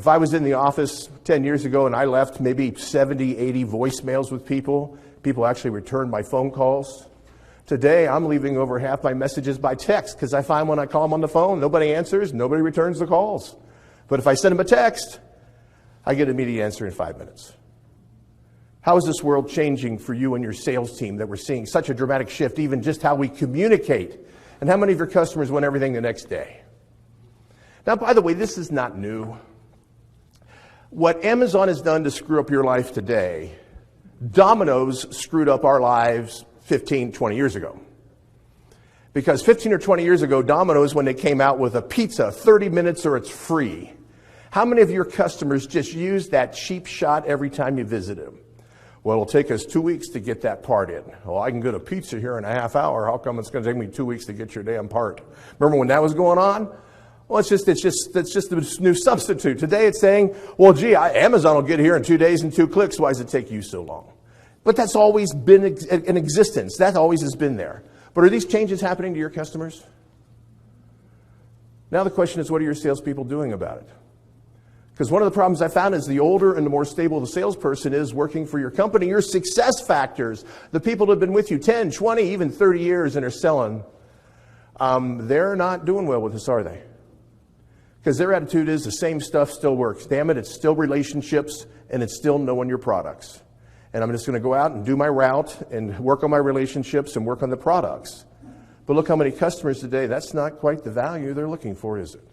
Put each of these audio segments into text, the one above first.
If I was in the office 10 years ago and I left maybe 70, 80 voicemails with people actually returned my phone calls. Today, I'm leaving over half my messages by text because I find when I call them on the phone, nobody answers, nobody returns the calls. But if I send them a text, I get an immediate answer in 5 minutes. How is this world changing for you and your sales team that we're seeing such a dramatic shift, even just how we communicate? And how many of your customers want everything the next day? Now, by the way, this is not new. What Amazon has done to screw up your life today, Domino's screwed up our lives 15, 20 years ago. Because 15 or 20 years ago, Domino's, when they came out with a pizza, 30 minutes or it's free. How many of your customers just use that cheap shot every time you visit them? Well, it'll take us 2 weeks to get that part in. Well, I can get a pizza here in a half hour. How come it's going to take me 2 weeks to get your damn part? Remember when that was going on? Well, it's just the new substitute. Today it's saying, well, gee, Amazon will get here in 2 days and 2 clicks. Why does it take you so long? But that's always been in existence. That always has been there. But are these changes happening to your customers? Now the question is, what are your salespeople doing about it? Because one of the problems I found is the older and the more stable the salesperson is working for your company, your success factors, the people that have been with you 10, 20, even 30 years and are selling, they're not doing well with this, are they? Because their attitude is the same stuff still works. Damn it, it's still relationships and it's still knowing your products. And I'm just going to go out and do my route and work on my relationships and work on the products. But look how many customers today, that's not quite the value they're looking for, is it?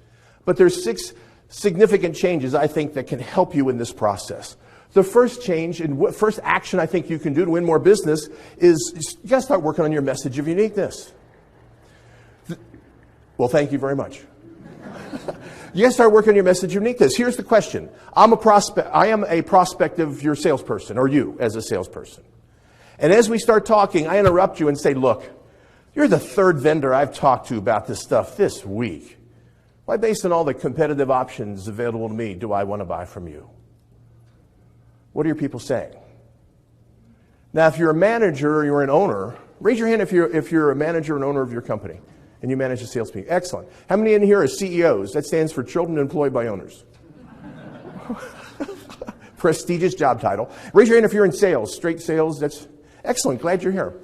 But there's 6 significant changes, I think, that can help you in this process. The first change and first action I think you can do to win more business is you got to start working on your message of uniqueness. Well, thank you very much. You got to start working on your message of uniqueness. Here's the question. I am a prospective your salesperson, or you as a salesperson. And as we start talking, I interrupt you and say, look, you're the 3rd vendor I've talked to about this stuff this week. Why, based on all the competitive options available to me, do I want to buy from you? What are your people saying? Now, if you're a manager or you're an owner, raise your hand if you're a manager and owner of your company and you manage the salespeople. Excellent. How many in here are CEOs? That stands for Children Employed by Owners. Prestigious job title. Raise your hand if you're in sales, straight sales. That's excellent. Glad you're here.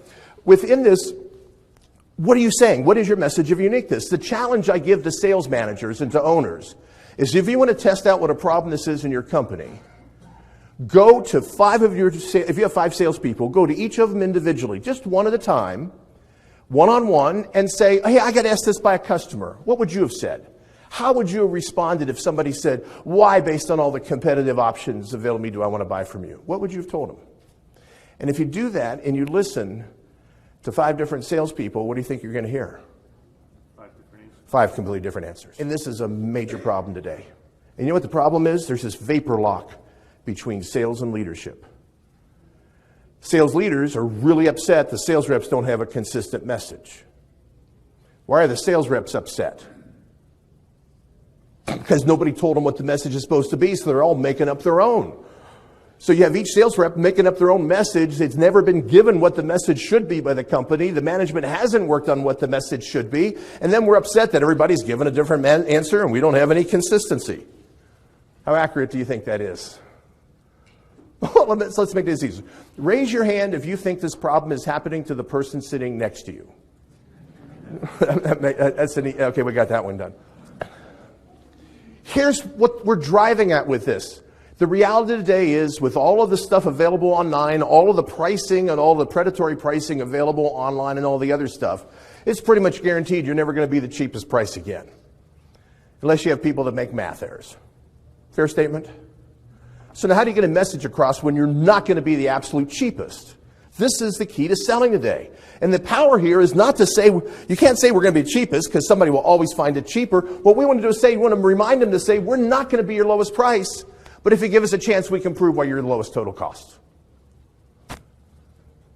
Within this, what are you saying? What is your message of uniqueness? The challenge I give to sales managers and to owners is if you want to test out what a problem this is in your company, go to if you have 5 salespeople, go to each of them individually, just one at a time, one-on-one, and say, hey, I got asked this by a customer. What would you have said? How would you have responded if somebody said, why, based on all the competitive options available to me, do I want to buy from you? What would you have told them? And if you do that and you listen to 5 different salespeople, what do you think you're going to hear? 5 different answers. 5 completely different answers. And this is a major problem today. And you know what the problem is? There's this vapor lock between sales and leadership. Sales leaders are really upset the sales reps don't have a consistent message. Why are the sales reps upset? Because nobody told them what the message is supposed to be, so they're all making up their own. So you have each sales rep making up their own message. It's never been given what the message should be by the company. The management hasn't worked on what the message should be. And then we're upset that everybody's given a different answer and we don't have any consistency. How accurate do you think that is? Well, let's make this easy. Raise your hand if you think this problem is happening to the person sitting next to you. Okay, we got that one done. Here's what we're driving at with this. The reality today is, with all of the stuff available online, all of the pricing and all the predatory pricing available online and all the other stuff, it's pretty much guaranteed you're never going to be the cheapest price again. Unless you have people that make math errors. Fair statement? So now how do you get a message across when you're not going to be the absolute cheapest? This is the key to selling today. And the power here is not to say, you can't say we're going to be cheapest because somebody will always find it cheaper. What we want to do is say, we want to remind them to say, we're not going to be your lowest price, but if you give us a chance, we can prove why you're the lowest total cost.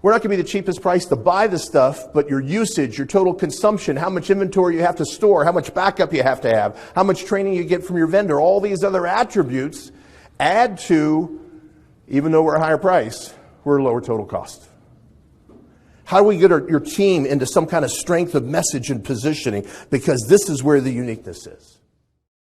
We're not going to be the cheapest price to buy the stuff, but your usage, your total consumption, how much inventory you have to store, how much backup you have to have, how much training you get from your vendor, all these other attributes add to, even though we're a higher price, we're a lower total cost. How do we get your team into some kind of strength of message and positioning? Because this is where the uniqueness is.